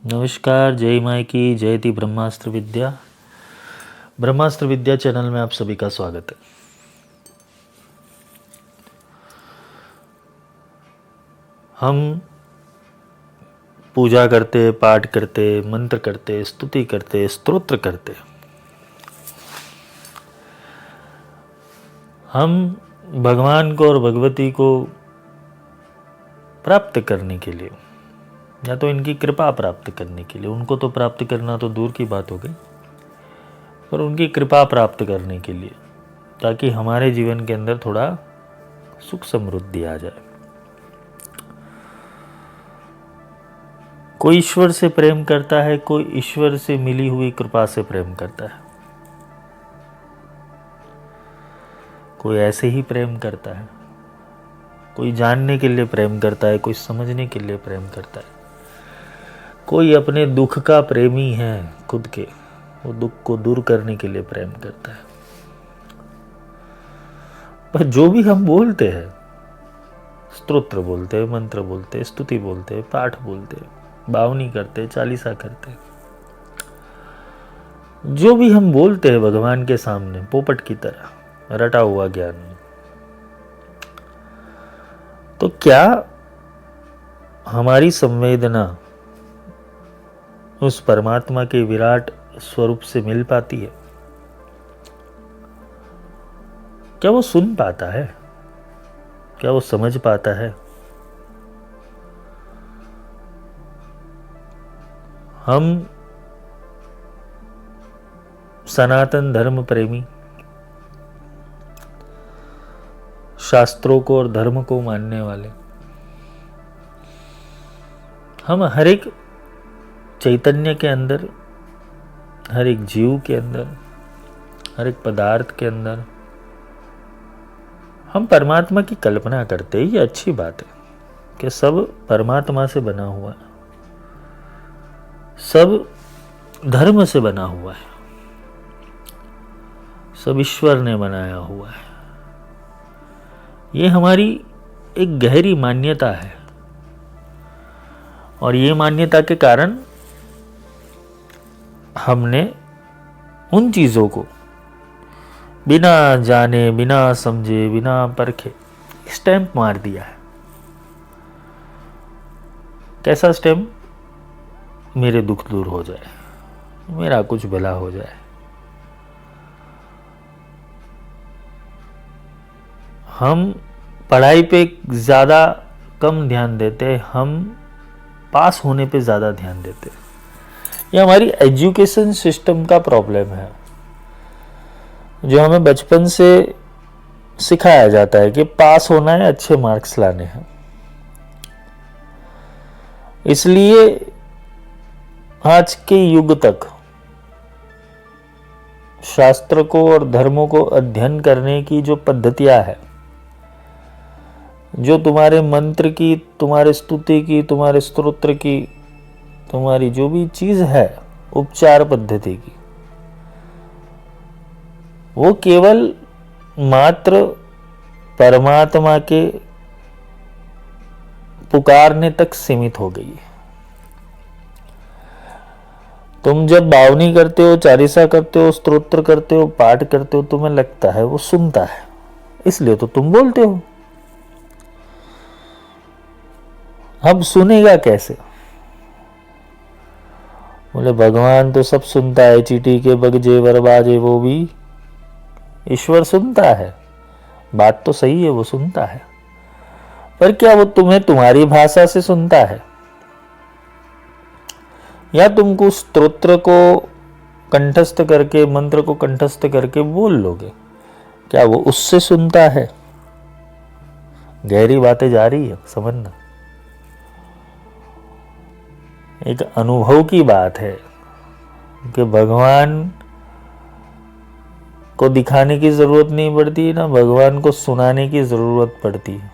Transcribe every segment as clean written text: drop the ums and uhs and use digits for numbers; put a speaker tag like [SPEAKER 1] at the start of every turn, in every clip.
[SPEAKER 1] नमस्कार, जय माँ की जयति ब्रह्मास्त्र विद्या। ब्रह्मास्त्र विद्या चैनल में आप सभी का स्वागत है। हम पूजा करते, पाठ करते, मंत्र करते, स्तुति करते, स्तोत्र करते। हम भगवान को और भगवती को प्राप्त करने के लिए या तो इनकी कृपा प्राप्त करने के लिए, उनको तो प्राप्त करना तो दूर की बात हो गई, पर उनकी कृपा प्राप्त करने के लिए, ताकि हमारे जीवन के अंदर थोड़ा सुख समृद्धि आ जाए। कोई ईश्वर से प्रेम करता है, कोई ईश्वर से मिली हुई कृपा से प्रेम करता है, कोई ऐसे ही प्रेम करता है, कोई जानने के लिए प्रेम करता है, कोई समझने के लिए प्रेम करता है, कोई अपने दुख का प्रेमी है खुद के, वो दुख को दूर करने के लिए प्रेम करता है। पर जो भी हम बोलते हैं, स्तोत्र बोलते हैं, मंत्र बोलते हैं, स्तुति बोलते हैं, पाठ बोलते हैं, बावनी करते, चालीसा करते, जो भी हम बोलते हैं भगवान के सामने पोपट की तरह रटा हुआ ज्ञान, तो क्या हमारी संवेदना उस परमात्मा के विराट स्वरूप से मिल पाती है? क्या वो सुन पाता है? क्या वो समझ पाता है? हम सनातन धर्म प्रेमी, शास्त्रों को और धर्म को मानने वाले, हम हर एक चैतन्य के अंदर, हर एक जीव के अंदर, हर एक पदार्थ के अंदर हम परमात्मा की कल्पना करते हैं। ये अच्छी बात है कि सब परमात्मा से बना हुआ है, सब धर्म से बना हुआ है, सब ईश्वर ने बनाया हुआ है। ये हमारी एक गहरी मान्यता है, और ये मान्यता के कारण हमने उन चीज़ों को बिना जाने, बिना समझे, बिना परखे स्टैंप मार दिया है। कैसा स्टैंप? मेरे दुख दूर हो जाए, मेरा कुछ भला हो जाए। हम पढ़ाई पे ज़्यादा कम ध्यान देते, हम पास होने पे ज़्यादा ध्यान देते। ये हमारी एजुकेशन सिस्टम का प्रॉब्लम है, जो हमें बचपन से सिखाया जाता है कि पास होना है, अच्छे मार्क्स लाने हैं। इसलिए आज के युग तक शास्त्र को और धर्मों को अध्ययन करने की जो पद्धतियां है, जो तुम्हारे मंत्र की, तुम्हारे स्तुति की, तुम्हारे स्तोत्र की, तुम्हारी जो भी चीज है उपचार पद्धति की, वो केवल मात्र परमात्मा के पुकारने तक सीमित हो गई है। तुम जब बावनी करते हो, चालीसा करते हो, स्तोत्र करते हो, पाठ करते हो, तुम्हें लगता है वो सुनता है, इसलिए तो तुम बोलते हो। अब सुनेगा कैसे? बोले भगवान तो सब सुनता है, चींटी के बगजे वर बाजे, वो भी ईश्वर सुनता है। बात तो सही है, वो सुनता है, पर क्या वो तुम्हें तुम्हारी भाषा से सुनता है? या तुमको स्तोत्र को कंठस्थ करके, मंत्र को कंठस्थ करके बोल लोगे, क्या वो उससे सुनता है? गहरी बातें जा रही है, समझना। एक अनुभव की बात है कि भगवान को दिखाने की जरूरत नहीं पड़ती, ना भगवान को सुनाने की जरूरत पड़ती है।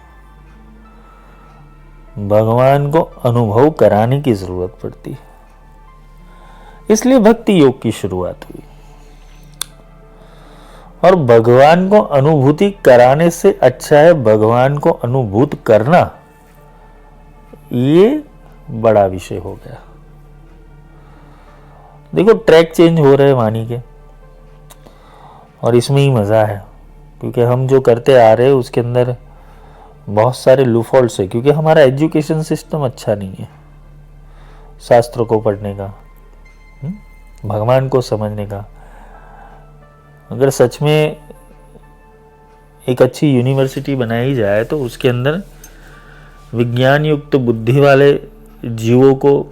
[SPEAKER 1] भगवान को अनुभव कराने की जरूरत पड़ती है। इसलिए भक्ति योग की शुरुआत हुई, और भगवान को अनुभूति कराने से अच्छा है भगवान को अनुभूत करना। ये बड़ा विषय हो गया। देखो ट्रैक चेंज हो रहे हैं वाणी के, और इसमें ही मज़ा है, क्योंकि हम जो करते आ रहे हैं उसके अंदर बहुत सारे लूफॉल्ट्स है, क्योंकि हमारा एजुकेशन सिस्टम अच्छा नहीं है शास्त्र को पढ़ने का, भगवान को समझने का। अगर सच में एक अच्छी यूनिवर्सिटी बनाई जाए तो उसके अंदर विज्ञान युक्त बुद्धि वाले जीवों को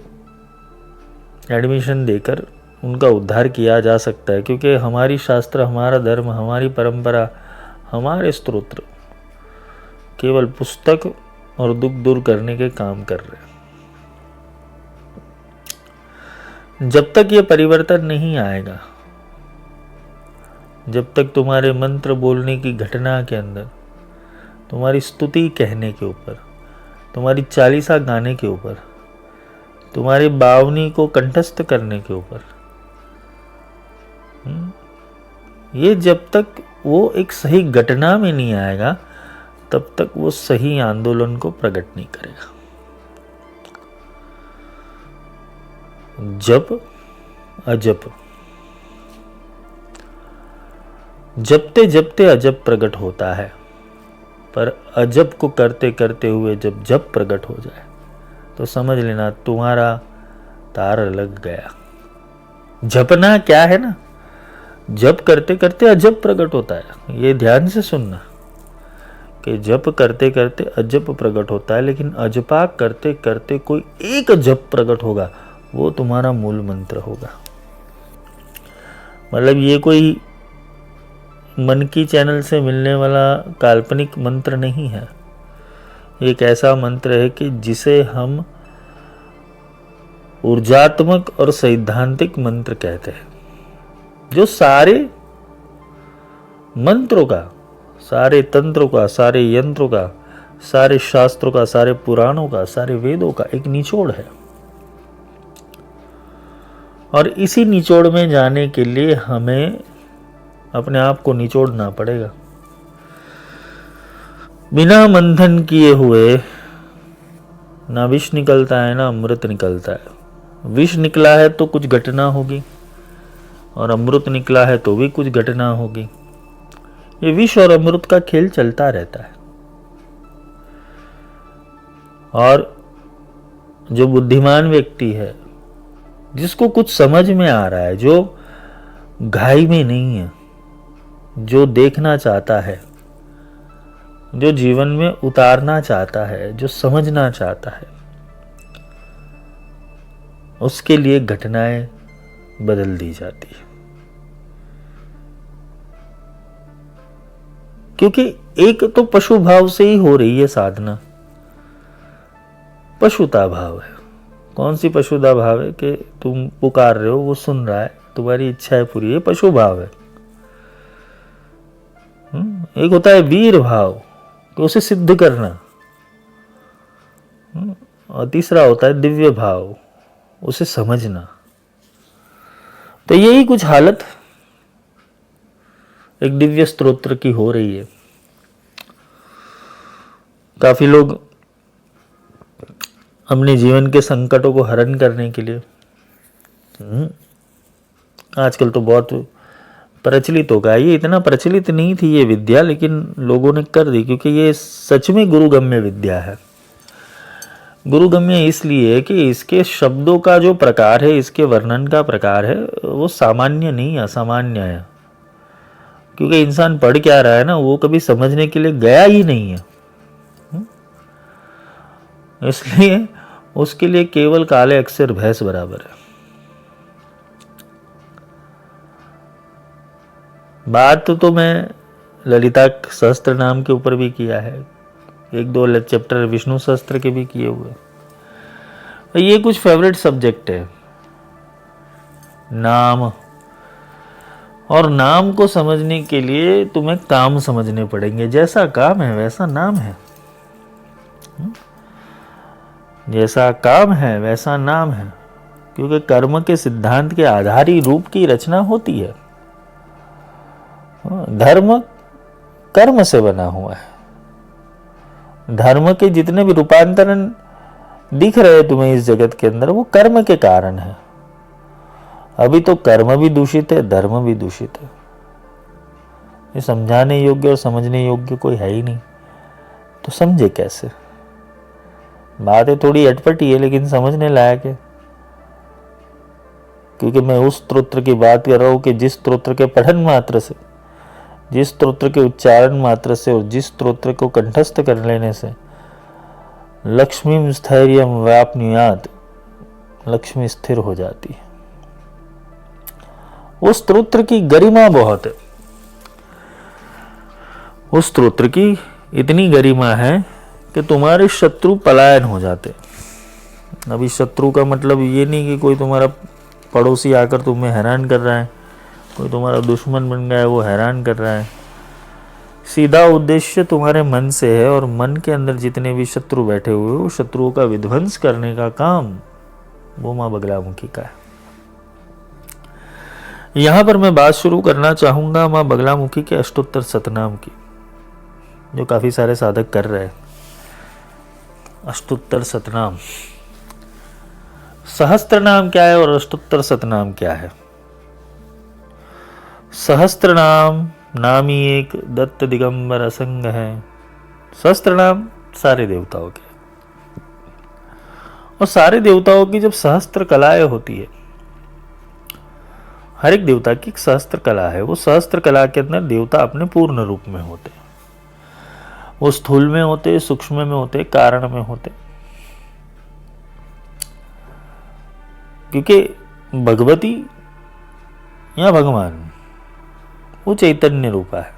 [SPEAKER 1] एडमिशन देकर उनका उद्धार किया जा सकता है, क्योंकि हमारी शास्त्र, हमारा धर्म, हमारी परंपरा, हमारे स्तोत्र केवल पुस्तक और दुख दूर करने के काम कर रहे हैं। जब तक ये परिवर्तन नहीं आएगा, जब तक तुम्हारे मंत्र बोलने की घटना के अंदर, तुम्हारी स्तुति कहने के ऊपर, तुम्हारी चालीसा गाने के ऊपर, तुम्हारी बावनी को कंठस्थ करने के ऊपर, ये जब तक वो एक सही घटना में नहीं आएगा तब तक वो सही आंदोलन को प्रकट नहीं करेगा। जप अजप, जपते जपते अजब प्रकट होता है, पर अजब को करते करते हुए जब जप प्रकट हो जाए तो समझ लेना तुम्हारा तार लग गया। जपना क्या है ना, जप करते करते अजब प्रकट होता है। ये ध्यान से सुनना कि जप करते करते अजब प्रकट होता है, लेकिन अजपा करते करते कोई एक जप प्रकट होगा, वो तुम्हारा मूल मंत्र होगा। मतलब ये कोई मन की चैनल से मिलने वाला काल्पनिक मंत्र नहीं है। एक ऐसा मंत्र है कि जिसे हम ऊर्जात्मक और सैद्धांतिक मंत्र कहते हैं, जो सारे मंत्रों का, सारे तंत्रों का, सारे यंत्रों का, सारे शास्त्रों का, सारे पुराणों का, सारे वेदों का एक निचोड़ है। और इसी निचोड़ में जाने के लिए हमें अपने आप को निचोड़ना पड़ेगा। बिना मंथन किए हुए ना विष निकलता है ना अमृत निकलता है। विष निकला है तो कुछ घटना होगी, और अमृत निकला है तो भी कुछ घटना होगी। ये विष और अमृत का खेल चलता रहता है। और जो बुद्धिमान व्यक्ति है, जिसको कुछ समझ में आ रहा है, जो घाई में नहीं है, जो देखना चाहता है, जो जीवन में उतारना चाहता है, जो समझना चाहता है, उसके लिए घटनाएं बदल दी जाती है। क्योंकि एक तो पशु भाव से ही हो रही है साधना, पशुता भाव है। कौन सी पशुता भाव है कि तुम पुकार रहे हो, वो सुन रहा है, तुम्हारी इच्छाएं पूरी, ये पशु भाव है। एक होता है वीर भाव कि उसे सिद्ध करना, और तीसरा होता है दिव्य भाव, उसे समझना। तो यही कुछ हालत एक दिव्य स्तोत्र की हो रही है। काफी लोग अपने जीवन के संकटों को हरण करने के लिए, आजकल तो बहुत प्रचलित हो गया। ये इतना प्रचलित नहीं थी ये विद्या, लेकिन लोगों ने कर दी, क्योंकि ये सच में गुरुगम्य विद्या है। गुरुगम्य इसलिए कि इसके शब्दों का जो प्रकार है, इसके वर्णन का प्रकार है, वो सामान्य नहीं, असामान्य है। क्योंकि इंसान पढ़ क्या रहा है ना, वो कभी समझने के लिए गया ही नहीं है, इसलिए उसके लिए केवल काले अक्षर भैंस बराबर है। बात तो मैं ललिता सहस्त्र नाम के ऊपर भी किया है, एक दो चैप्टर विष्णु सहस्त्र के भी किए हुए। ये कुछ फेवरेट सब्जेक्ट है, नाम। और नाम को समझने के लिए तुम्हें काम समझने पड़ेंगे। जैसा काम है वैसा नाम है, जैसा काम है वैसा नाम है। क्योंकि कर्म के सिद्धांत के आधार ही रूप की रचना होती है। धर्म कर्म से बना हुआ है। धर्म के जितने भी रूपांतरण दिख रहे तुम्हें इस जगत के अंदर, वो कर्म के कारण है। अभी तो कर्म भी दूषित है, धर्म भी दूषित है। ये समझाने योग्य और समझने योग्य कोई है ही नहीं, तो समझे कैसे? बातें थोड़ी अटपटी है लेकिन समझने लायक है। क्योंकि मैं उस स्तोत्र की बात कर रहा हूं कि जिस स्तोत्र के पठन मात्र से, जिस स्तोत्र के उच्चारण मात्र से और जिस स्तोत्र को कंठस्थ कर लेने से लक्ष्मी स्थैर्यम व्याप्नुयात्, लक्ष्मी स्थिर हो जाती है। उस स्तोत्र की गरिमा बहुत है। उस स्तोत्र की इतनी गरिमा है कि तुम्हारे शत्रु पलायन हो जाते। अभी शत्रु का मतलब ये नहीं कि कोई तुम्हारा पड़ोसी आकर तुम्हें हैरान कर रहा है, कोई तुम्हारा दुश्मन बन गया है वो हैरान कर रहा है। सीधा उद्देश्य तुम्हारे मन से है, और मन के अंदर जितने भी शत्रु बैठे हुए वो शत्रुओं का विध्वंस करने का काम वो माँ बगलामुखी का है। यहां पर मैं बात शुरू करना चाहूंगा माँ बगलामुखी के अष्टोत्तर सतनाम की, जो काफी सारे साधक कर रहे हैं। अष्टोत्तर सतनाम, सहस्त्र नाम क्या है और अष्टोत्तर सतनाम क्या है? सहस्त्र नाम ही एक दत्त दिगंबर असंग है। सहस्त्र नाम सारे देवताओं के, और सारे देवताओं की जब सहस्त्र कलाएं होती है, हर एक देवता की एक सहस्त्र कला है। वो सहस्त्र कला के अंदर देवता अपने पूर्ण रूप में होते हैं। वो स्थूल में होते, सूक्ष्म में होते, कारण में होते। क्योंकि भगवती या भगवान वो चैतन्य रूपा है,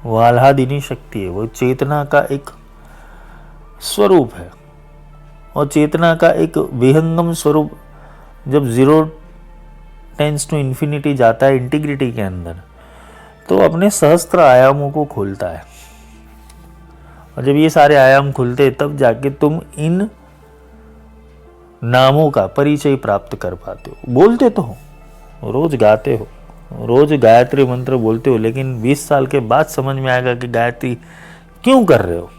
[SPEAKER 1] वो आह्लादिनी शक्ति है, वो चेतना का एक स्वरूप है। और चेतना का एक विहंगम स्वरूप जब 0 टेंस टू इन्फिनिटी जाता है इंटीग्रिटी के अंदर, तो अपने सहस्त्र आयामों को खोलता है। और जब ये सारे आयाम खुलते तब जाके तुम इन नामों का परिचय प्राप्त कर पाते हो। बोलते तो हो, रोज गाते हो, रोज गायत्री मंत्र बोलते हो, लेकिन 20 साल के बाद समझ में आएगा कि गायत्री क्यों कर रहे हो।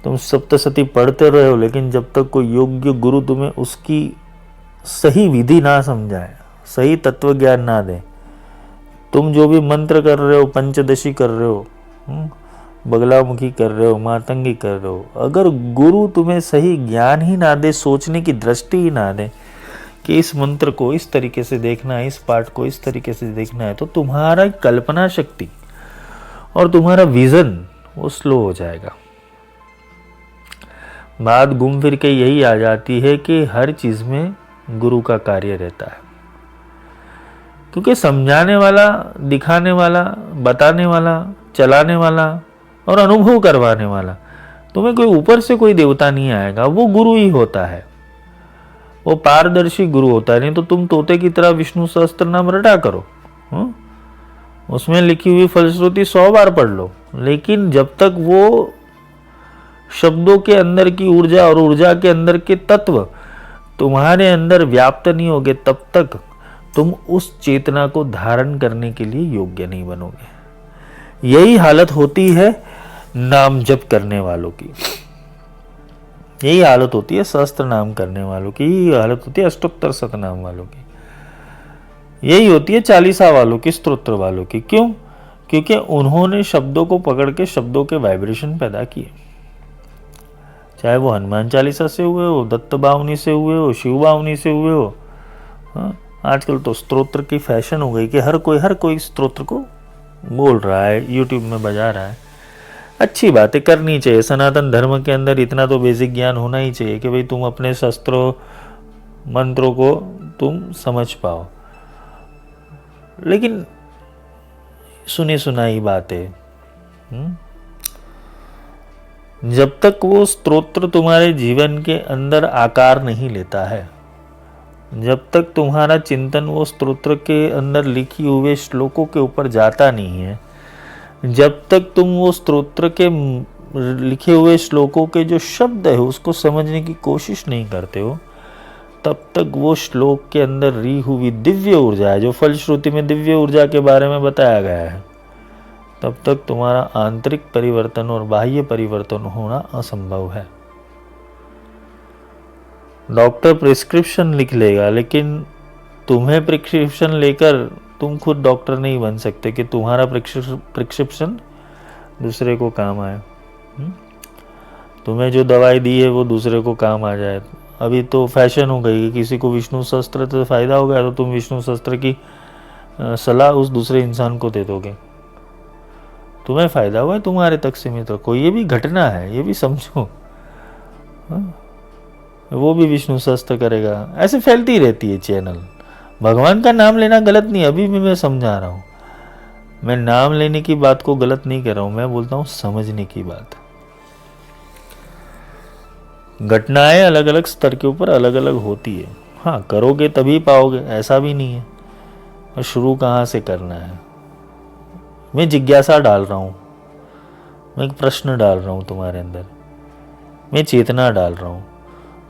[SPEAKER 1] तुम सप्तशती पढ़ते रहे हो, लेकिन जब तक कोई योग्य गुरु तुम्हें उसकी सही विधि ना समझाए, सही तत्व ज्ञान ना दे, तुम जो भी मंत्र कर रहे हो, पंचदशी कर रहे हो, बगलामुखी कर रहे हो, मातंगी कर रहे हो, अगर गुरु तुम्हें सही ज्ञान ही ना दे, सोचने की दृष्टि ही ना दे कि इस मंत्र को इस तरीके से देखना है, इस पाठ को इस तरीके से देखना है, तो तुम्हारा कल्पना शक्ति और तुम्हारा विजन वो स्लो हो जाएगा। बात घूम फिर के यही आ जाती है कि हर चीज में गुरु का कार्य रहता है। क्योंकि समझाने वाला, दिखाने वाला, बताने वाला, चलाने वाला और अनुभव करवाने वाला, तुम्हें कोई ऊपर से कोई देवता नहीं आएगा, वो गुरु ही होता है। वो पारदर्शी गुरु होता है। नहीं तो तुम तोते की तरह विष्णु सहस्त्र नाम रटा करो, उसमें लिखी हुई फलश्रुति 100 बार पढ़ लो, लेकिन जब तक वो शब्दों के अंदर की ऊर्जा और ऊर्जा के अंदर के तत्व तुम्हारे अंदर व्याप्त नहीं होगे, तब तक तुम उस चेतना को धारण करने के लिए योग्य नहीं बनोगे। यही हालत होती है नाम जप करने वालों की, यही हालत होती है सहस्त्र नाम करने वालों की, यही हालत होती है अष्टोत्तर सतनाम वालों की, यही होती है चालीसा वालों की, स्तोत्र वालों की। क्यों? क्योंकि उन्होंने शब्दों को पकड़ के शब्दों के वाइब्रेशन पैदा किए। चाहे वो हनुमान चालीसा से हुए हो, दत्त बावनी से हुए हो, शिव बावनी से हुए हो। आजकल तो स्तोत्र की फैशन हो गई कि हर कोई स्तोत्र को बोल रहा है, यूट्यूब में बजा रहा है। अच्छी बातें करनी चाहिए। सनातन धर्म के अंदर इतना तो बेसिक ज्ञान होना ही चाहिए कि भाई तुम अपने शस्त्रों मंत्रों को तुम समझ पाओ। लेकिन सुनी सुनाई बातें, जब तक वो स्तोत्र तुम्हारे जीवन के अंदर आकार नहीं लेता है, जब तक तुम्हारा चिंतन वो स्तोत्र के अंदर लिखी हुए श्लोकों के ऊपर जाता नहीं है, जब तक तुम वो स्तोत्र के लिखे हुए श्लोकों के जो शब्द है उसको समझने की कोशिश नहीं करते हो, तब तक वो श्लोक के अंदर री हुई दिव्य ऊर्जा है, जो फलश्रुति में दिव्य ऊर्जा के बारे में बताया गया है, तब तक तुम्हारा आंतरिक परिवर्तन और बाह्य परिवर्तन होना असंभव है। डॉक्टर प्रिस्क्रिप्शन लिख लेगा, लेकिन तुम्हें प्रिस्क्रिप्शन लेकर तुम खुद डॉक्टर नहीं बन सकते कि तुम्हारा प्रिस्क्रिप्शन दूसरे को काम आए। तुम्हें जो दवाई दी है वो दूसरे को काम आ जाए। अभी तो फैशन हो गई कि किसी को विष्णु शस्त्र से फ़ायदा हो गया तो तुम विष्णु शस्त्र की सलाह उस दूसरे इंसान को दे दोगे। तुम्हें फ़ायदा हुआ है, तुम्हारे तक सीमित रखो। ये भी घटना है, ये भी समझो। वो भी विष्णु शस्त्र करेगा। ऐसे फैलती रहती है चैनल। भगवान का नाम लेना गलत नहीं, अभी भी मैं समझा रहा हूँ। मैं नाम लेने की बात को गलत नहीं कर रहा हूँ, मैं बोलता हूँ समझने की बात। घटनाएं अलग अलग स्तर के ऊपर अलग अलग होती है। हाँ, करोगे तभी पाओगे, ऐसा भी नहीं है। और शुरू कहाँ से करना है? मैं जिज्ञासा डाल रहा हूँ, मैं एक प्रश्न डाल रहा हूँ तुम्हारे अंदर, मैं चेतना डाल रहा हूँ।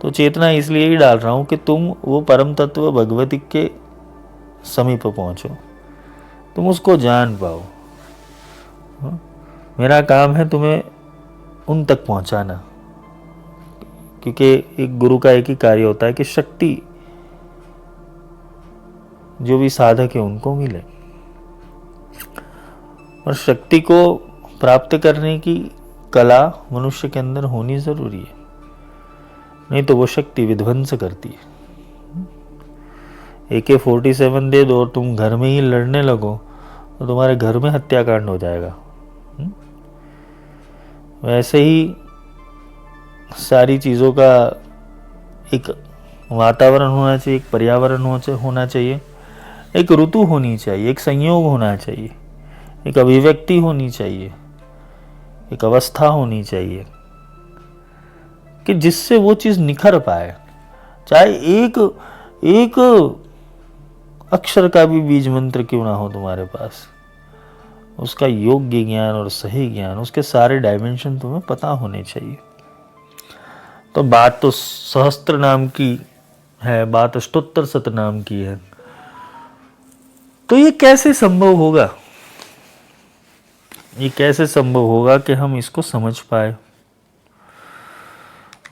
[SPEAKER 1] तो चेतना इसलिए ही डाल रहा हूँ कि तुम वो परम तत्व भगवती के समीप पहुँचो, तुम उसको जान पाओ। मेरा काम है तुम्हें उन तक पहुँचाना, क्योंकि एक गुरु का एक ही कार्य होता है कि शक्ति जो भी साधक है उनको मिले। और शक्ति को प्राप्त करने की कला मनुष्य के अंदर होनी ज़रूरी है, नहीं तो वो शक्ति विध्वंस करती है। AK-47 दे दो और तुम घर में ही लड़ने लगो तो तुम्हारे घर में हत्याकांड हो जाएगा। वैसे ही सारी चीज़ों का एक वातावरण होना चाहिए, एक पर्यावरण होना चाहिए, एक ऋतु होनी चाहिए, एक संयोग होना चाहिए, एक अभिव्यक्ति होनी चाहिए, एक अवस्था होनी चाहिए कि जिससे वो चीज़ निखर पाए। चाहे एक अक्षर का भी बीज मंत्र क्यों ना हो तुम्हारे पास, उसका योग्य ज्ञान और सही ज्ञान, उसके सारे डायमेंशन तुम्हें पता होने चाहिए। तो बात तो सहस्त्र नाम की है, बात अष्टोत्तर शत नाम की है। तो ये कैसे संभव होगा? ये कैसे संभव होगा कि हम इसको समझ पाए?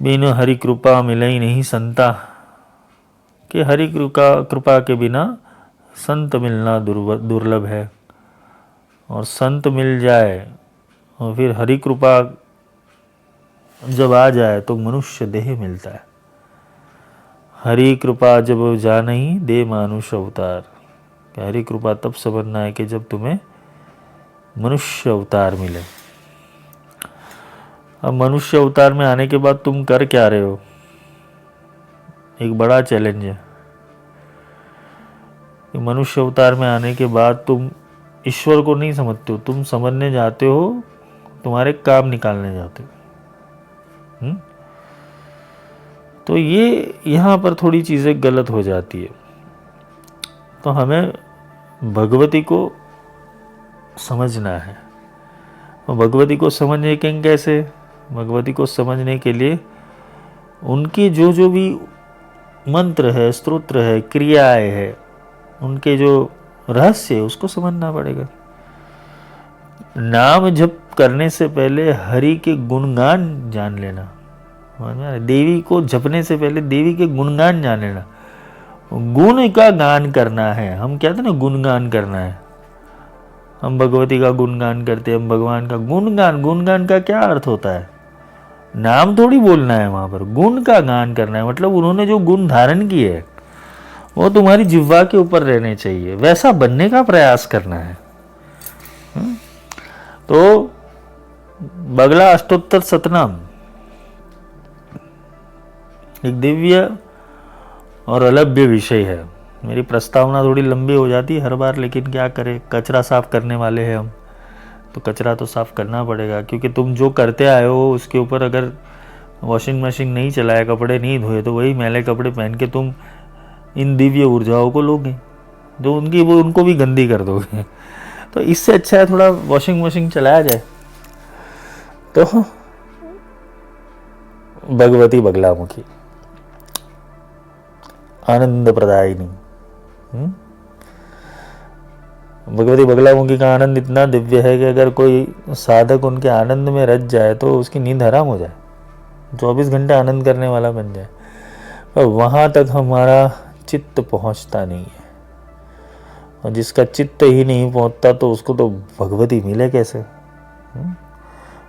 [SPEAKER 1] बिन हरि कृपा मिलई नहीं संता, कि हरि कृपा के बिना संत मिलना दुर्लभ है। और संत मिल जाए और फिर हरि कृपा जब आ जाए तो मनुष्य देह मिलता है। हरि कृपा जब जानहि दे मानुष अवतार, हरि कृपा तब समझना है कि जब तुम्हें मनुष्य अवतार मिले। अब मनुष्य अवतार में आने के बाद तुम कर क्या रहे हो? एक बड़ा चैलेंज है कि मनुष्य अवतार में आने के बाद तुम ईश्वर को नहीं समझते हो, तुम समझने जाते हो, तुम्हारे काम निकालने जाते हो। तो ये यहाँ पर थोड़ी चीज़ें गलत हो जाती है। तो हमें भगवती को समझना है। और भगवती को समझने के कैसे? भगवती को समझने के लिए उनकी जो भी मंत्र है, स्तोत्र है, क्रियाएं है, उनके जो रहस्य है उसको समझना पड़ेगा। नाम जप करने से पहले हरि के गुणगान जान लेना। देवी को जपने से पहले देवी के गुणगान जान लेना। गुण का गान करना है। हम कहते हैं ना गुणगान करना है, हम भगवती का गुणगान करते हैं, हम भगवान का गुणगान। गुणगान का क्या अर्थ होता है? नाम थोड़ी बोलना है, वहां पर गुण का गान करना है। मतलब उन्होंने जो गुण धारण किए है वो तुम्हारी जिह्वा के ऊपर रहने चाहिए, वैसा बनने का प्रयास करना है। तो बगला अष्टोत्तर शतनाम एक दिव्य और अलभ्य विषय है। मेरी प्रस्तावना थोड़ी लंबी हो जाती है हर बार, लेकिन क्या करें, कचरा साफ करने वाले हैं हम, तो कचरा तो साफ करना पड़ेगा। क्योंकि तुम जो करते आए हो उसके ऊपर अगर वॉशिंग मशीन नहीं चलाया, कपड़े नहीं धोए, तो वही मैले कपड़े पहन के तुम इन दिव्य ऊर्जाओं को लोगे, जो उनको भी गंदी कर दोगे। तो इससे अच्छा है थोड़ा वॉशिंग मशीन चलाया जाए। तो भगवती बगलामुखी आनंद प्रदायिनी, भगवती बगलामुखी का आनंद इतना दिव्य है कि अगर कोई साधक उनके आनंद में रच जाए तो उसकी नींद हराम हो जाए, 24 घंटे आनंद करने वाला बन जाए। और वहाँ तक हमारा चित्त पहुँचता नहीं है, और जिसका चित्त ही नहीं पहुँचता तो उसको तो भगवती मिले कैसे।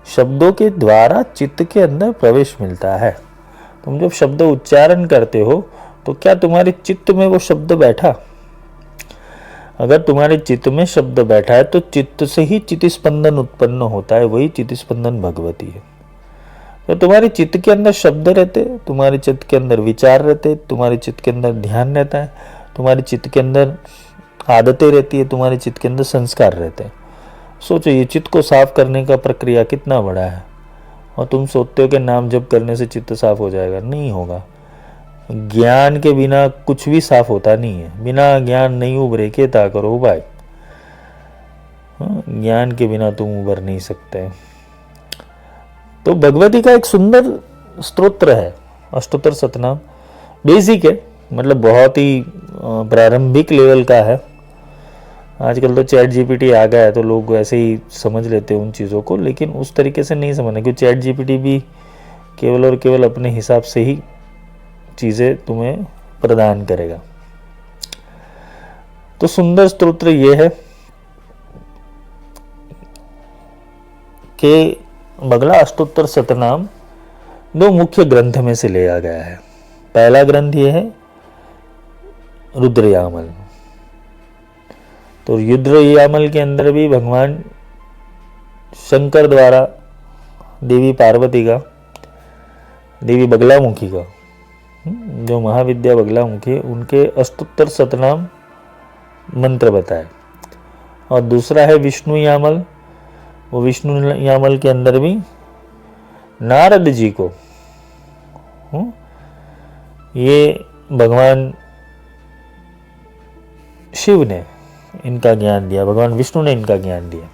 [SPEAKER 1] शब्दों के द्वारा चित्त के अंदर प्रवेश मिलता है। तुम जब शब्द उच्चारण करते हो तो क्या तुम्हारे चित्त में वो शब्द बैठा? अगर तुम्हारे चित्त में शब्द बैठा है तो चित्त से ही चित्त स्पंदन उत्पन्न होता है, वही चित्त स्पंदन भगवती है। तो तुम्हारे चित्त के अंदर शब्द रहते, तुम्हारे चित्त के अंदर विचार रहते, तुम्हारे चित्त के अंदर ध्यान रहता है, तुम्हारे चित्त के अंदर आदतें रहती है, तुम्हारे चित्त के अंदर संस्कार रहते हैं। सोचो ये चित्त को साफ करने का प्रक्रिया कितना बड़ा है, और तुम सोचते हो कि नाम जप करने से चित्त साफ हो जाएगा। नहीं होगा। ज्ञान के बिना कुछ भी साफ होता नहीं है। बिना ज्ञान नहीं उभरे के ता करो भाई। ज्ञान के बिना तुम उभर नहीं सकते। तो भगवती का एक सुंदर स्तोत्र है अष्टोत्तर शतनाम। बेसिक है, मतलब बहुत ही प्रारंभिक लेवल का है। आजकल तो चैट जीपीटी आ गया है तो लोग वैसे ही समझ लेते हैं उन चीज़ों को, लेकिन उस तरीके से नहीं समझना, क्योंकि चैट जीपीटी भी केवल और केवल अपने हिसाब से ही चीज़ें तुम्हें प्रदान करेगा। तो सुंदर स्तोत्र ये है कि बगला अष्टोत्तर शतनाम दो मुख्य ग्रंथ में से लिया गया है। पहला ग्रंथ ये है रुद्रयामल। तो रुद्रयामल के अंदर भी भगवान शंकर द्वारा देवी पार्वती का, देवी बगलामुखी का, जो महाविद्या बगलामुखी, उनके अष्टोत्तर शतनाम मंत्र बताए। और दूसरा है विष्णु यामल। वो विष्णु यामल के अंदर भी नारद जी को ये भगवान शिव ने इनका ज्ञान दिया, भगवान विष्णु ने इनका ज्ञान दिया।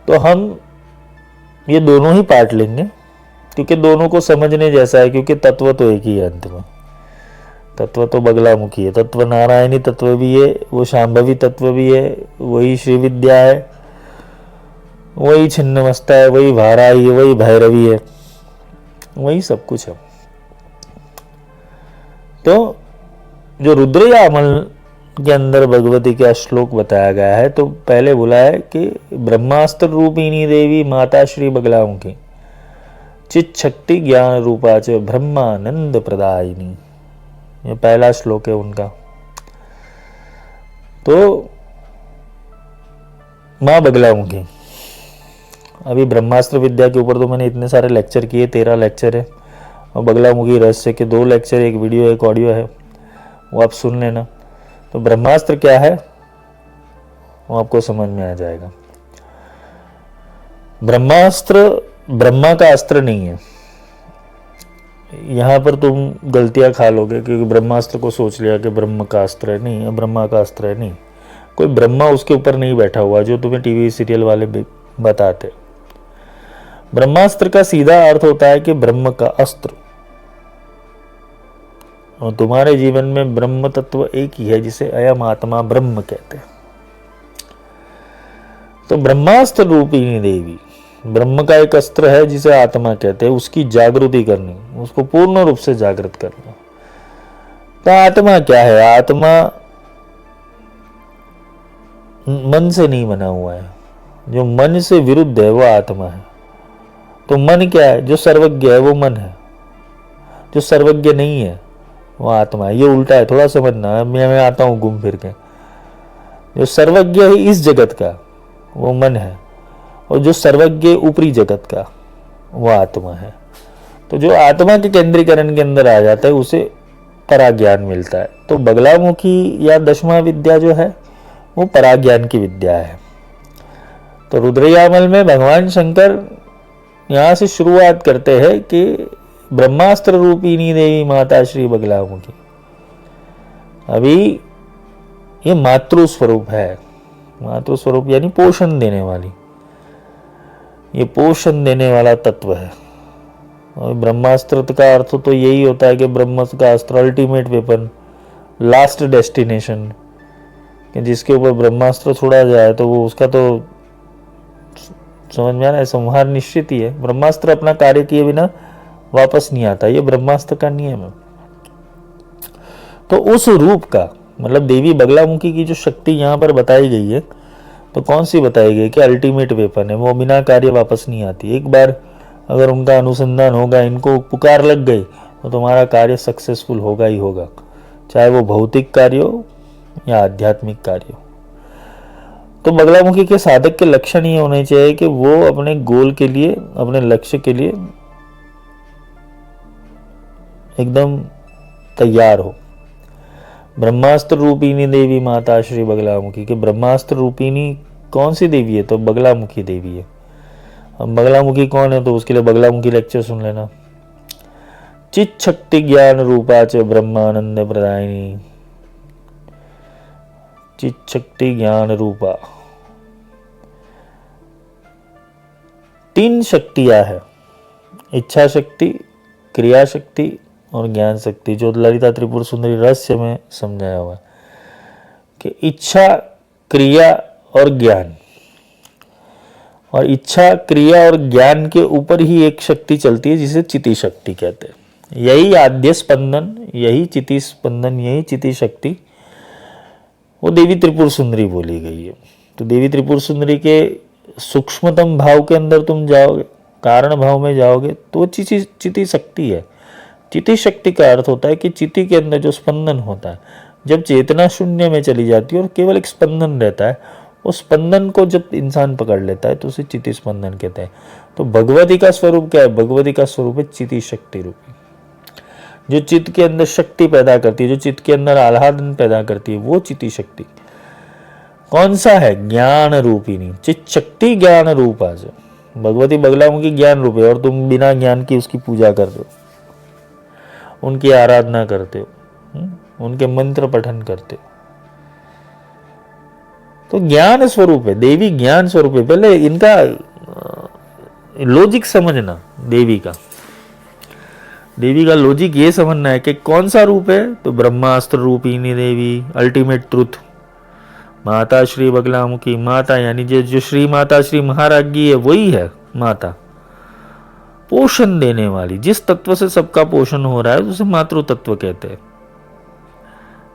[SPEAKER 1] तो हम ये दोनों ही पार्ट लेंगे, क्योंकि दोनों को समझने जैसा है, क्योंकि तत्व तो एक ही है। अंत में तत्व तो बगलामुखी है, तत्व नारायणी तत्व भी है, वो शांभवी तत्व भी है, वही श्री विद्या है, वही छिन्नमस्ता है, वही भाराई है, वही भैरवी है, वही सब कुछ है। तो जो रुद्रयामल के अंदर भगवती का श्लोक बताया गया है, तो पहले बोला है कि ब्रह्मास्त्र रूपिणी देवी माता श्री बगलामुखी चित शक्ति ज्ञान रूपा च ब्रह्मानंद प्रदायिनी। ये पहला श्लोक है उनका। तो माँ बगलामुखी, अभी ब्रह्मास्त्र विद्या के ऊपर तो मैंने इतने सारे लेक्चर किए, 13 लेक्चर है, और बगलामुखी रहस्य के 2 लेक्चर, एक वीडियो एक ऑडियो है, वो आप सुन लेना। तो ब्रह्मास्त्र क्या है वो आपको समझ में आ जाएगा। ब्रह्मास्त्र ब्रह्मा का अस्त्र नहीं है। यहाँ पर तुम गलतियां खा लोगे, क्योंकि ब्रह्मास्त्र को सोच लिया कि ब्रह्म का अस्त्र है। नहीं, ब्रह्मा का अस्त्र है नहीं। कोई ब्रह्मा उसके ऊपर नहीं बैठा हुआ जो तुम्हें टीवी सीरियल वाले बताते। ब्रह्मास्त्र का सीधा अर्थ होता है कि ब्रह्म का अस्त्र। और तुम्हारे जीवन में ब्रह्म तत्व एक ही है, जिसे अयम आत्मा ब्रह्म कहते हैं। तो ब्रह्मास्त्र रूपिणी देवी ब्रह्म का एक अस्त्र है, जिसे आत्मा कहते हैं। उसकी जागृति करनी, उसको पूर्ण रूप से जागृत करना। तो आत्मा क्या है? आत्मा मन से नहीं बना हुआ है। जो मन से विरुद्ध है वो आत्मा है। तो मन क्या है? जो सर्वज्ञ है वो मन है, जो सर्वज्ञ नहीं है वो आत्मा है। ये उल्टा है, थोड़ा समझना। मैं आता हूं घूम फिर के। जो सर्वज्ञ है इस जगत का वो मन है, और जो सर्वज्ञ ऊपरी जगत का वो आत्मा है। तो जो आत्मा के केंद्रीकरण के अंदर आ जाता है उसे पराज्ञान मिलता है। तो बगलामुखी या दशमा विद्या जो है वो पराज्ञान की विद्या है। तो रुद्रयामल में भगवान शंकर यहाँ से शुरुआत करते हैं कि ब्रह्मास्त्र रूपिणी देवी माता श्री बगलामुखी। अभी ये मातृ स्वरूप है। मातृ स्वरूप यानी पोषण देने वाली, ये पोषण देने वाला तत्व है। और ब्रह्मास्त्र का अर्थ तो यही होता है कि ब्रह्म का अस्त्र, अल्टीमेट वेपन, लास्ट डेस्टिनेशन, कि जिसके ऊपर ब्रह्मास्त्र छोड़ा जाए तो वो उसका तो समझ में आ रहा है, संहार निश्चित ही है। ब्रह्मास्त्र अपना कार्य किए बिना वापस नहीं आता, ये ब्रह्मास्त्र का नियम है। तो उस रूप का मतलब देवी बगलामुखी की जो शक्ति यहाँ पर बताई गई है, तो कौन सी बताई गई कि अल्टीमेट वेपन है, वो बिना कार्य वापस नहीं आती। एक बार अगर उनका अनुसंधान होगा, इनको पुकार लग गई, तो तुम्हारा कार्य सक्सेसफुल होगा ही होगा, चाहे वो भौतिक कार्य हो या आध्यात्मिक कार्य हो। तो बगलामुखी के साधक के लक्षण ये होने चाहिए कि वो अपने गोल के लिए, अपने लक्ष्य के लिए एकदम तैयार हो। ब्रह्मास्त्र रूपिणी देवी माता श्री बगलामुखी के ब्रह्मास्त्र रूपिणी कौन सी देवी है? तो बगलामुखी देवी है। अब बगलामुखी कौन है? तो उसके लिए बगलामुखी लेक्चर सुन लेना। चित शक्ति ज्ञान रूपा च ब्रह्मानंद प्रदायिनी, चित शक्ति ज्ञान रूपा। 3 शक्तियां है, इच्छा शक्ति, क्रिया शक्ति और ज्ञान शक्ति, जो ललिता त्रिपुर सुंदरी रहस्य में समझाया हुआ है कि इच्छा, क्रिया और ज्ञान, और इच्छा, क्रिया और ज्ञान के ऊपर ही एक शक्ति चलती है जिसे चिति शक्ति कहते हैं। यही आद्य स्पंदन, यही चिति स्पंदन, यही चिति शक्ति वो देवी त्रिपुर सुंदरी बोली गई है। तो देवी त्रिपुर सुंदरी के सूक्ष्मतम भाव के अंदर तुम जाओगे, कारण भाव में जाओगे, तो चिति शक्ति है। चिति शक्ति का अर्थ होता है कि चिति के अंदर जो स्पंदन होता है, जब चेतना शून्य में चली जाती है और केवल एक स्पंदन रहता है, उस स्पंदन को जब इंसान पकड़ लेता है तो उसे चिति स्पंदन कहते हैं। तो भगवती का स्वरूप क्या है? भगवती का स्वरूप है चिति शक्ति रूपी, जो चित्त के अंदर शक्ति पैदा करती है, जो चित्त के अंदर आह्लादन पैदा करती है, वो चिति शक्ति कौन सा है? ज्ञान रूपिणी, चित शक्ति ज्ञान रूप। आज भगवती बगलामुखी ज्ञान रूप है और तुम बिना ज्ञान की उसकी पूजा कर रहे हो, उनकी आराधना करते हो, उनके मंत्र पठन करते हो। तो ज्ञान स्वरूप है देवी, ज्ञान स्वरूप है। पहले इनका लॉजिक समझना, देवी का लॉजिक ये समझना है कि कौन सा रूप है? तो ब्रह्मास्त्र रूपिणी देवी, अल्टीमेट ट्रुथ, माता श्री बगलामुखी। माता यानी जो श्री माता श्री महाराज्ञी है वही है माता, पोषण देने वाली। जिस तत्व से सबका पोषण हो रहा है उसे मातृ तत्व कहते हैं।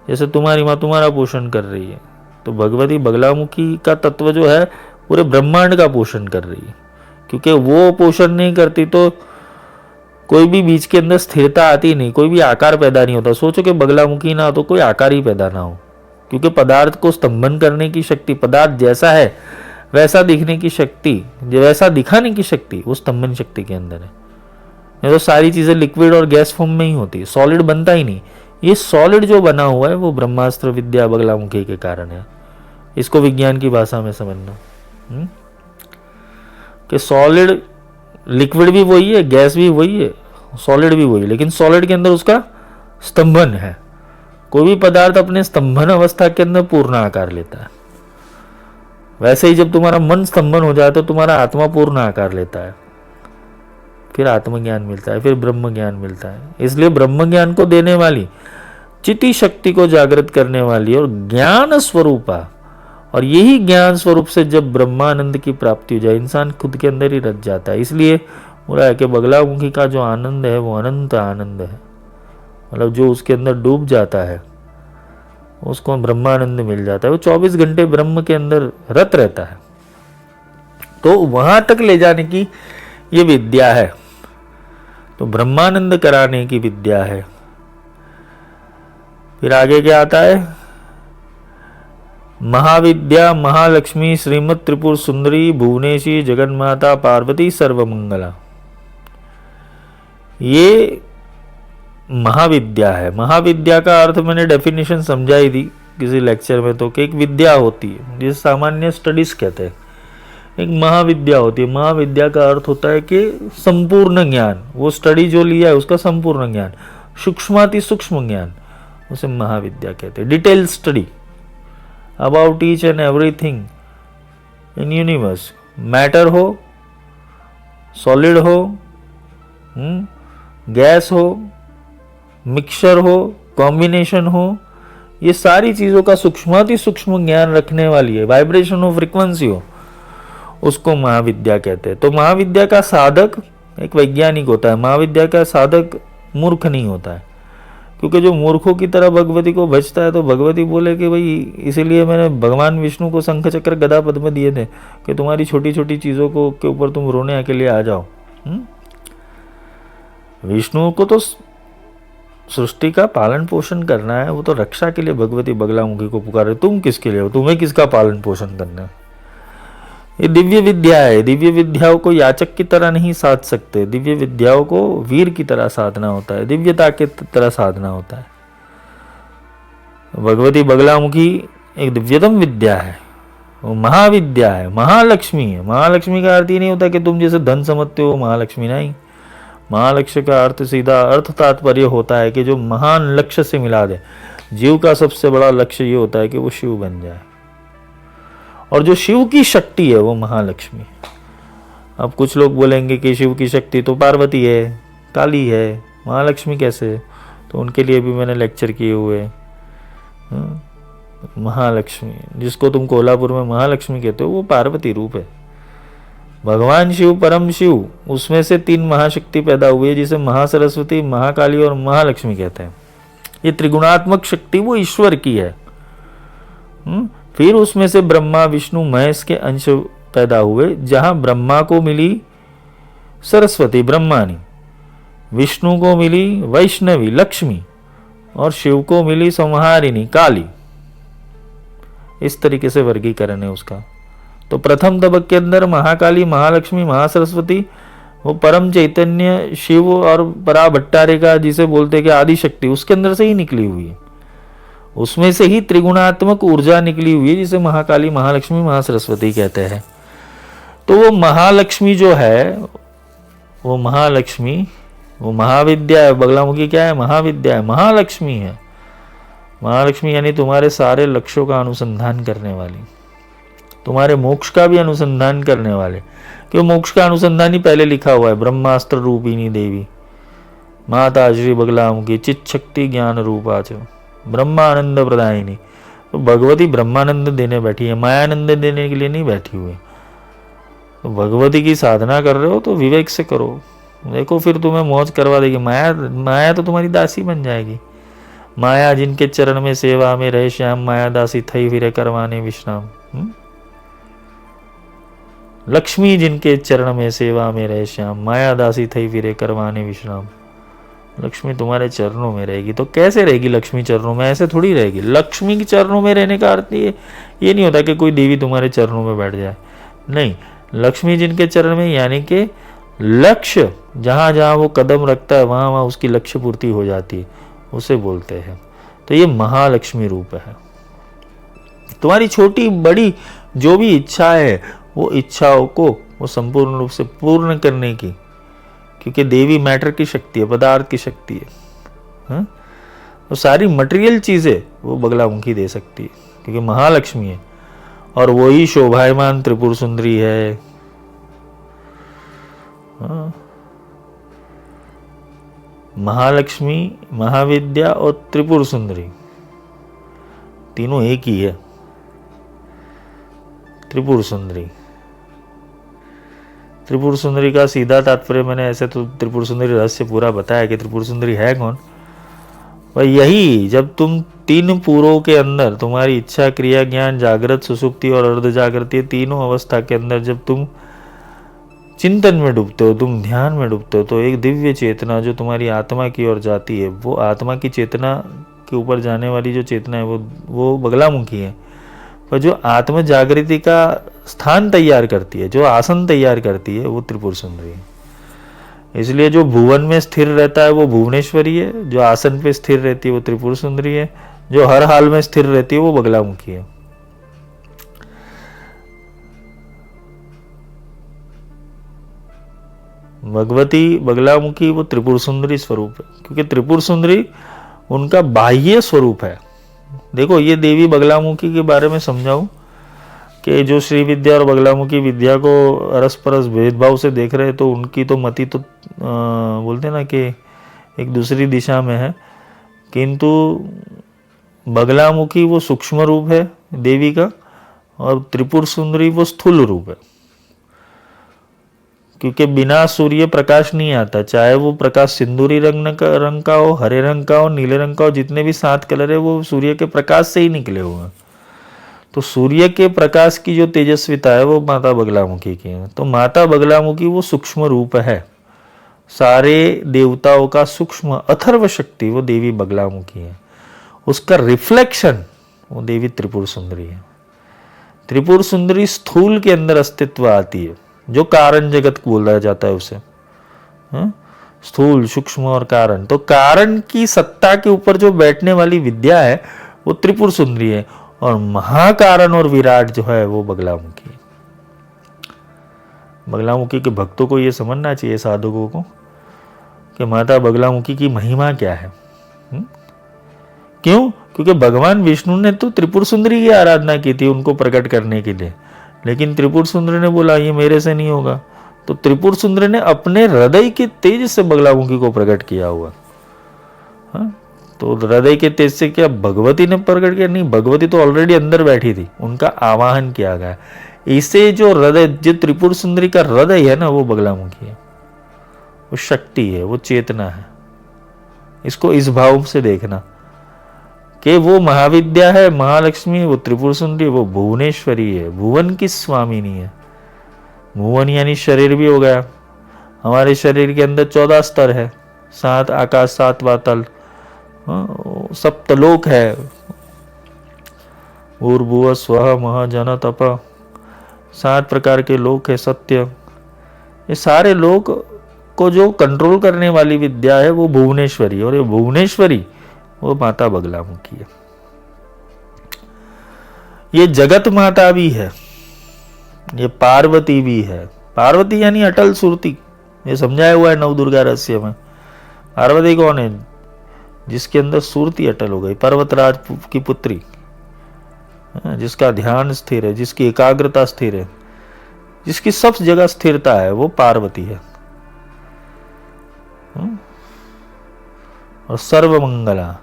[SPEAKER 1] जैसे तुम्हारी माँ तुम्हारा पोषण कर रही है, तो भगवती बगलामुखी का तत्व जो है पूरे ब्रह्मांड का पोषण कर रही है, क्योंकि वो पोषण नहीं करती तो कोई भी बीज के अंदर स्थिरता आती नहीं, कोई भी आकार पैदा नहीं होता। सोचो कि बगलामुखी ना हो तो कोई आकार ही पैदा ना हो, क्योंकि पदार्थ को स्तंभन करने की शक्ति, पदार्थ जैसा है वैसा दिखने की शक्ति, वैसा दिखाने की शक्ति वो स्तंभन शक्ति के अंदर है। नहीं तो सारी चीजें लिक्विड और गैस फॉर्म में ही होती, सॉलिड बनता ही नहीं। ये सॉलिड जो बना हुआ है वो ब्रह्मास्त्र विद्या बगलामुखी के कारण है। इसको विज्ञान की भाषा में समझना कि सॉलिड, लिक्विड भी वही है, गैस भी वही है, सॉलिड भी वही है, लेकिन सॉलिड के अंदर उसका स्तंभन है। कोई भी पदार्थ अपने स्तंभन अवस्था के अंदर पूर्ण आकार लेता है। वैसे ही जब तुम्हारा मन स्तंभन हो जाए तो तुम्हारा आत्मा पूर्ण आकार लेता है, फिर आत्मज्ञान मिलता है, फिर ब्रह्म ज्ञान मिलता है। इसलिए ब्रह्म ज्ञान को देने वाली, चिति शक्ति को जागृत करने वाली और ज्ञान स्वरूपा, और यही ज्ञान स्वरूप से जब ब्रह्मानंद की प्राप्ति हो जाए, इंसान खुद के अंदर ही रच जाता है। इसलिए बोला है कि बगलामुखी का जो आनंद है वो अनंत आनंद है, मतलब जो उसके अंदर डूब जाता है उसको ब्रह्मानंद मिल जाता है। वो 24 घंटे ब्रह्म के अंदर रत रहता है। तो वहां तक ले जाने की ये विद्या है, तो ब्रह्मानंद कराने की विद्या है। फिर आगे क्या आता है? महाविद्या महालक्ष्मी श्रीमद त्रिपुर सुंदरी भुवनेशी जगन्माता पार्वती सर्वमंगला, ये महाविद्या है। महाविद्या का अर्थ मैंने डेफिनेशन समझाई थी किसी लेक्चर में, तो कि एक विद्या होती है जिसे सामान्य स्टडीज कहते हैं, एक महाविद्या होती है। महाविद्या का अर्थ होता है कि संपूर्ण ज्ञान, वो स्टडी जो लिया है उसका संपूर्ण ज्ञान, सूक्ष्माति सूक्ष्म ज्ञान, उसे महाविद्या कहते हैं। Detail study about each and everything in universe, matter हो, सॉलिड हो, गैस हो, मिक्सचर हो, कॉम्बिनेशन हो, ये सारी चीजों का सूक्ष्माति सूक्ष्म ज्ञान रखने वाली है, वाइब्रेशन हो, फ्रीक्वेंसी हो, उसको महाविद्या कहते हैं। तो महाविद्या का साधक एक वैज्ञानिक होता है। महाविद्या का साधक मूर्ख नहीं होता है, क्योंकि जो मूर्खों की तरह भगवती को भजता है तो भगवती बोले कि भाई इसीलिए मैंने भगवान विष्णु को शंख चक्र गदा पद्म दिए थे कि तुम्हारी छोटी छोटी चीज़ों को के ऊपर तुम रोने अकेले आ जाओ। विष्णु को तो सृष्टि का पालन पोषण करना है, वो तो रक्षा के लिए भगवती बगलामुखी को पुकारे। तुम किसके लिए हो, तुम्हें किसका पालन पोषण करना है? ये दिव्य विद्या है। दिव्य विद्याओं को याचक की तरह नहीं साध सकते, दिव्य विद्याओं को वीर की तरह साधना होता है, दिव्यता की तरह साधना होता है। भगवती बगलामुखी एक दिव्यतम विद्या है, वो महाविद्या है, महालक्ष्मी है। महालक्ष्मी का अर्थ ही नहीं होता कि तुम जैसे धन समझते हो महालक्ष्मी, नहीं। महालक्ष्य का अर्थ सीधा अर्थ तात्पर्य होता है कि जो महान लक्ष्य से मिला दे। जीव का सबसे बड़ा लक्ष्य ये होता है कि वो शिव बन जाए, और जो शिव की शक्ति है वो महालक्ष्मी। अब कुछ लोग बोलेंगे कि शिव की शक्ति तो पार्वती है, काली है, महालक्ष्मी कैसे? तो उनके लिए भी मैंने लेक्चर किए हुए। महालक्ष्मी, जिसको तुम कोल्हापुर में महालक्ष्मी कहते हो, वो पार्वती रूप है। भगवान शिव, परम शिव, उसमें से 3 महाशक्ति पैदा हुई है, जिसे महासरस्वती, महाकाली और महालक्ष्मी कहते हैं। ये त्रिगुणात्मक शक्ति वो ईश्वर की है। फिर उसमें से ब्रह्मा, विष्णु, महेश के अंश पैदा हुए, जहां ब्रह्मा को मिली सरस्वती ब्रह्मानी, विष्णु को मिली वैष्णवी लक्ष्मी, और शिव को मिली संहारिणी काली। इस तरीके से वर्गीकरण है उसका। तो प्रथम तबक के अंदर महाकाली, महालक्ष्मी, महासरस्वती, वो परम चैतन्य शिव और परा भट्टारिका जिसे बोलते कि आदि शक्ति, उसके अंदर से ही निकली हुई है। उसमें से ही त्रिगुणात्मक ऊर्जा निकली हुई है, जिसे महाकाली, महालक्ष्मी, महासरस्वती कहते हैं। तो वो महालक्ष्मी जो है, वो महालक्ष्मी, वो महाविद्या है। बगलामुखी क्या है? महाविद्या है, महालक्ष्मी है। महालक्ष्मी यानी तुम्हारे सारे लक्ष्यों का अनुसंधान करने वाली, तुम्हारे मोक्ष का भी अनुसंधान करने वाले। क्यों? मोक्ष का अनुसंधान ही पहले लिखा हुआ है, ब्रह्मास्त्र रूपिणी देवी माता श्री बगलामुखी चित शक्ति ज्ञान रूपा च ब्रह्मानंद प्रदायिनी। तो भगवती ब्रह्मानंद देने बैठी है, मायानंद देने के लिए नहीं बैठी हुई। तो भगवती की साधना कर रहे हो तो विवेक से करो। देखो फिर तुम्हें मौज करवा देगी माया तो तुम्हारी दासी बन जाएगी। माया जिनके चरण में सेवा में रहे श्याम, माया दासी थई फिरे करवाने विश्राम। लक्ष्मी जिनके चरण में सेवा में रहे श्याम, माया दासी थई फिरे करवाने विश्राम। लक्ष्मी तुम्हारे चरणों में रहेगी। तो कैसे रहेगी लक्ष्मी चरणों में? ऐसे थोड़ी रहेगी। लक्ष्मी के चरणों में रहने का अर्थ ये नहीं होता कि कोई देवी तुम्हारे चरणों में बैठ जाए, नहीं। लक्ष्मी जिनके चरण में यानी कि लक्ष्य जहां जहां वो कदम रखता है वहां वहां उसकी लक्ष्य पूर्ति हो जाती है, उसे बोलते हैं। तो ये महालक्ष्मी रूप है। तुम्हारी छोटी बड़ी जो भी इच्छा है, वो इच्छाओं को वो संपूर्ण रूप से पूर्ण करने की, क्योंकि देवी मैटर की शक्ति है, पदार्थ की शक्ति है। तो सारी मटेरियल चीजें वो बगलामुखी दे सकती है, क्योंकि महालक्ष्मी है। और वही शोभायमान त्रिपुर सुंदरी है। महालक्ष्मी, महाविद्या और त्रिपुर सुंदरी तीनों एक ही है। त्रिपुर सुंदरी, त्रिपुर सुंदरी का सीधा तात्पर्य मैंने ऐसे तो त्रिपुर सुंदरी रहस्य पूरा बताया कि त्रिपुर सुंदरी है कौन। भाई यही, जब तुम 3 पूरों के अंदर तुम्हारी इच्छा, क्रिया, ज्ञान, जागृत, सुसुप्ति और अर्ध जागृति, तीनों अवस्था के अंदर जब तुम चिंतन में डूबते हो, तुम ध्यान में डूबते हो, तो एक दिव्य चेतना जो तुम्हारी आत्मा की ओर जाती है, वो आत्मा की चेतना के ऊपर जाने वाली जो चेतना है वो बगलामुखी है। पर जो आत्म जागृति का स्थान तैयार करती है, जो आसन तैयार करती है, वो त्रिपुर सुंदरी है। इसलिए जो भुवन में स्थिर रहता है वो भुवनेश्वरी है, जो आसन पे स्थिर रहती है वो त्रिपुर सुंदरी है, जो हर हाल में स्थिर रहती है वो बगलामुखी है। भगवती बगलामुखी वो त्रिपुर सुंदरी स्वरूप है, क्योंकि त्रिपुर सुंदरी उनका बाह्य स्वरूप है। देखो ये देवी बगलामुखी के बारे में समझाऊं कि जो श्री विद्या और बगलामुखी विद्या को अरस परस भेदभाव से देख रहे हैं, तो उनकी तो मति तो बोलते ना कि एक दूसरी दिशा में है। किंतु बगलामुखी वो सूक्ष्म रूप है देवी का, और त्रिपुर सुंदरी वो स्थूल रूप है। क्योंकि बिना सूर्य प्रकाश नहीं आता, चाहे वो प्रकाश सिंदूरी रंग का हो, हरे रंग का हो, नीले रंग का हो, जितने भी 7 कलर है वो सूर्य के प्रकाश से ही निकले हुए हैं। तो सूर्य के प्रकाश की जो तेजस्विता है वो माता बगलामुखी की है। तो माता बगलामुखी वो सूक्ष्म रूप है, सारे देवताओं का सूक्ष्म अथर्व शक्ति वो देवी बगलामुखी है। उसका रिफ्लेक्शन वो देवी त्रिपुर सुंदरी है। त्रिपुर सुंदरी स्थूल के अंदर अस्तित्व आती है, जो कारण जगत बोला जाता है उसे, स्थूल सूक्ष्म और कारण। तो कारण की सत्ता के ऊपर जो बैठने वाली विद्या है वो त्रिपुर सुंदरी है, और महाकारण और विराट जो है वो बगलामुखी है। बगलामुखी के भक्तों को ये समझना चाहिए, साधकों को, कि माता बगलामुखी की महिमा क्या है। क्यों? क्योंकि भगवान विष्णु ने तो त्रिपुर सुंदरी की आराधना की थी उनको प्रकट करने के लिए, लेकिन त्रिपुर सुंदरी ने बोला ये मेरे से नहीं होगा। तो त्रिपुर सुंदरी ने अपने हृदय के तेज से बगलामुखी को प्रकट किया हुआ। तो हृदय के तेज से क्या भगवती ने प्रकट किया? नहीं, भगवती तो ऑलरेडी अंदर बैठी थी, उनका आवाहन किया गया। इसे जो हृदय, जो त्रिपुर सुंदरी का हृदय है ना, वो बगलामुखी है, वो शक्ति है, वो चेतना है। इसको इस भाव से देखना कि वो महाविद्या है, महालक्ष्मी, वो त्रिपुर सुंदरी, वो भुवनेश्वरी है, भुवन की स्वामिनी है। भुवन यानी शरीर भी हो गया। हमारे शरीर के अंदर 14 स्तर है, 7 आकाश, 7 वातल, सप्तलोक है, भूर्भुवः स्वः महा जन तप, 7 प्रकार के लोक है, सत्य। ये सारे लोक को जो कंट्रोल करने वाली विद्या है वो भुवनेश्वरी, और ये भुवनेश्वरी वो माता बगलामुखी है। ये जगत माता भी है, ये पार्वती भी है। पार्वती यानी अटल सुरती, ये समझाया हुआ है नवदुर्गा रहस्य में। पार्वती कौन है? जिसके अंदर सुरती अटल हो गई, पर्वतराज की पुत्री, जिसका ध्यान स्थिर है, जिसकी एकाग्रता स्थिर है, जिसकी सब जगह स्थिरता है, वो पार्वती है। और सर्वमंगला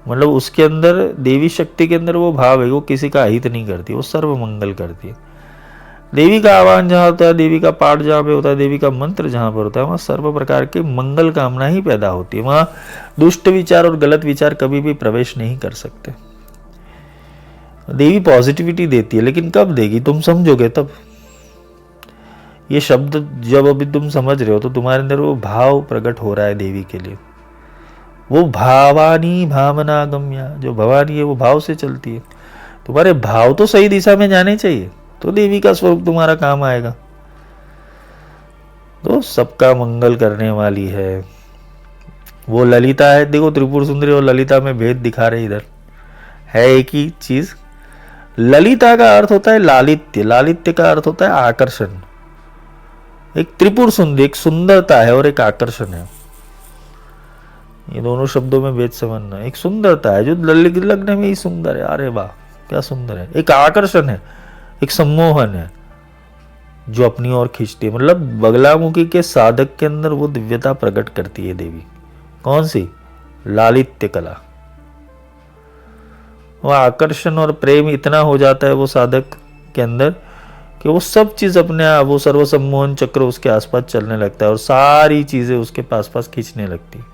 [SPEAKER 1] मतलब उसके अंदर, देवी शक्ति के अंदर वो भाव है, वो किसी का हित नहीं करती, वो सर्व मंगल करती है। देवी का आह्वान जहाँ होता है, देवी का पाठ जहाँ पे होता है, देवी का मंत्र जहाँ पर होता है, वहाँ सर्व प्रकार की मंगल कामना ही पैदा होती है। वहाँ दुष्ट विचार और गलत विचार कभी भी प्रवेश नहीं कर सकते। देवी पॉजिटिविटी देती है, लेकिन कब देगी? तुम समझोगे तब। ये शब्द जब अभी तुम समझ रहे हो तो तुम्हारे अंदर वो भाव प्रकट हो रहा है देवी के लिए। वो भावानी भावना गम्या, जो भवानी है वो भाव से चलती है। तुम्हारे भाव तो सही दिशा में जाने चाहिए, तो देवी का स्वरूप तुम्हारा काम आएगा। तो सबका मंगल करने वाली है वो ललिता है। देखो त्रिपुर सुंदरी और ललिता में भेद दिखा रहे, इधर है एक ही चीज। ललिता का अर्थ होता है लालित्य, लालित्य का अर्थ होता है आकर्षण। एक त्रिपुर सुंदरी एक सुंदरता है और एक आकर्षण है। ये दोनों शब्दों में भेद समझना। एक सुंदरता है जो लगने में ही सुंदर है, अरे वाह क्या सुंदर है। एक आकर्षण है, एक सम्मोहन है जो अपनी ओर खींचती है। मतलब बगलामुखी के साधक के अंदर वो दिव्यता प्रकट करती है देवी। कौन सी? लालित्य कला। वो आकर्षण और प्रेम इतना हो जाता है वो साधक के अंदर कि वो सब चीज अपने आप, वो सर्वसम्मोहन चक्र उसके आसपास चलने लगता है और सारी चीजें उसके पास खींचने लगती।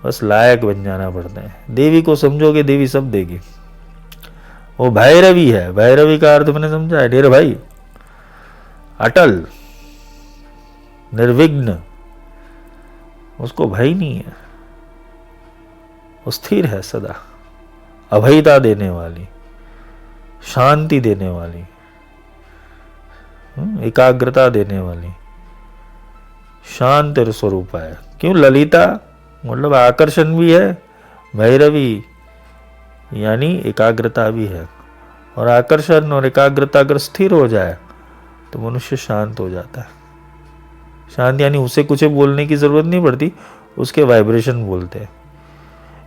[SPEAKER 1] बस लायक बन जाना पड़ता है। देवी को समझोगे, देवी सब देगी। वो भैरवी है। भैरवी का अर्थ मैंने समझा है, ढेर भाई, अटल, निर्विघ्न, उसको भय नहीं है, वो स्थिर है सदा, अभयता देने वाली, शांति देने वाली, एकाग्रता देने वाली, शांत स्वरूप है। क्यों? ललिता मतलब आकर्षण भी है, भैरवी यानी एकाग्रता भी है। और आकर्षण और एकाग्रता अगर स्थिर हो जाए तो मनुष्य शांत हो जाता है। शांत यानी उसे कुछ बोलने की जरूरत नहीं पड़ती, उसके वाइब्रेशन बोलते हैं।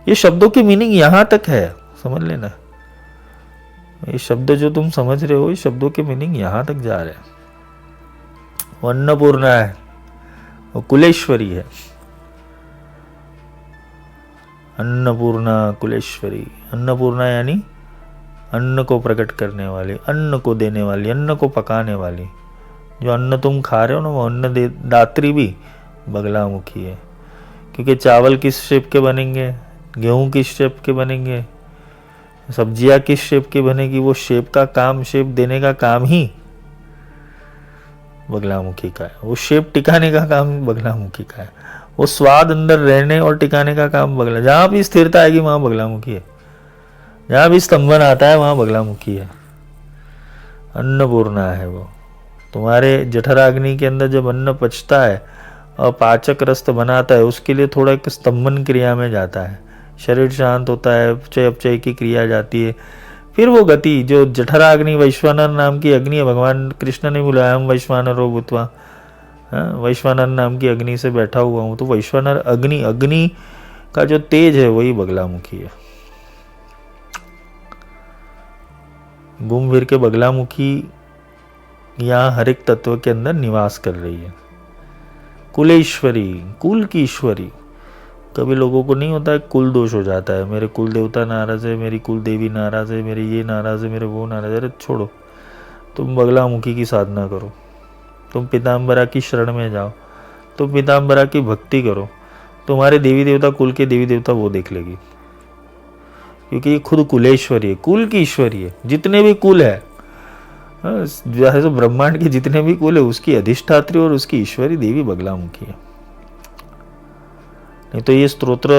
[SPEAKER 1] ये शब्दों की मीनिंग यहां तक है, समझ लेना। ये शब्द जो तुम समझ रहे हो, ये शब्दों के मीनिंग यहां तक जा रहे हैं। वो अन्नपूर्णा है, वो कुलेश्वरी है। अन्नपूर्णा कुलेश्वरी। अन्नपूर्णा यानी अन्न को प्रकट करने वाली, अन्न को देने वाली, अन्न को पकाने वाली, जो अन्न तुम खा रहे हो ना, वो अन्न दात्री भी बगलामुखी है। क्योंकि चावल किस शेप के बनेंगे, गेहूं किस शेप के बनेंगे, सब्जियां किस शेप की बनेगी, वो शेप का काम, शेप देने का काम ही बगलामुखी का है। वो शेप टिकाने का काम बगलामुखी का है। वो स्वाद अंदर रहने और टिकाने का काम बगला, जहां भी स्थिरता आएगी वहां बगलामुखी है, जहां भी स्तंभन आता है वहां बगलामुखी है। अन्नपूर्णा है वो। तुम्हारे जठराग्नि के अंदर जब अन्न पचता है और पाचक रस्त बनाता है, उसके लिए थोड़ा एक स्तंभन क्रिया में जाता है, शरीर शांत होता है, अपचय अपचय की क्रिया जाती है, फिर वो गति जो जठराग्नि वैश्वानर नाम की अग्नि है, भगवान कृष्ण ने बुलाया हम वैश्वानरो भूत्वा, वैश्वानर नाम की अग्नि से बैठा हुआ हूँ, तो वैश्वानर अग्नि, अग्नि का जो तेज है वही बगलामुखी है। घूम फिर के बगलामुखी यहाँ हर एक तत्व के अंदर निवास कर रही है। कुलेश्वरी, कुल की ईश्वरी। कभी लोगों को नहीं होता है कुल दोष हो जाता है, मेरे कुल देवता नाराज है, मेरी कुल देवी नाराज है, मेरे ये नाराज है, मेरे वो नाराज है। अरे छोड़ो, तुम बगलामुखी की साधना करो, तुम पीताम्बरा की शरण में जाओ, तुम पीताम्बरा की भक्ति करो, तुम्हारे देवी देवता, कुल के देवी देवता वो देख लेगी। क्योंकि ये खुद कुलेश्वरी है, कुल की ईश्वरी है। जितने भी कुल है, जैसे तो ब्रह्मांड के जितने भी कुल है, उसकी अधिष्ठात्री और उसकी ईश्वरी देवी बगलामुखी है। नहीं तो ये स्तोत्र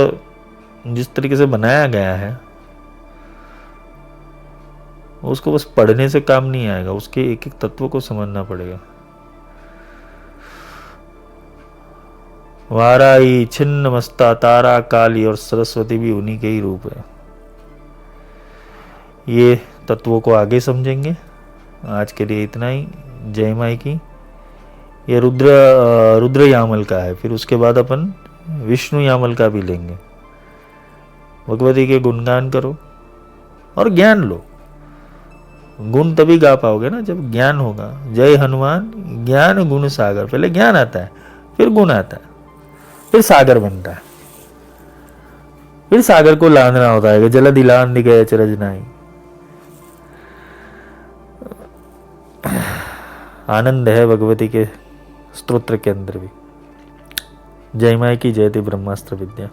[SPEAKER 1] जिस तरीके से बनाया गया है, उसको बस पढ़ने से काम नहीं आएगा, उसके एक एक तत्व को समझना पड़ेगा। वाराई, छिन्न मस्ता, तारा, काली और सरस्वती भी उन्हीं के ही रूप है। ये तत्वों को आगे समझेंगे। आज के लिए इतना ही। जय माई की। ये रुद्र यामल का है, फिर उसके बाद अपन विष्णु यामल का भी लेंगे। भगवती के गुणगान करो और ज्ञान लो। गुण तभी गा पाओगे ना जब ज्ञान होगा। जय हनुमान ज्ञान गुण सागर। पहले ज्ञान आता है, फिर गुण आता है, फिर सागर बनता है, फिर सागर को लांघना होता है। जल दिलान दिखे चरज नाई। आनंद है भगवती के स्तोत्र के अंदर भी। जय माई की जयति ब्रह्मास्त्र विद्या।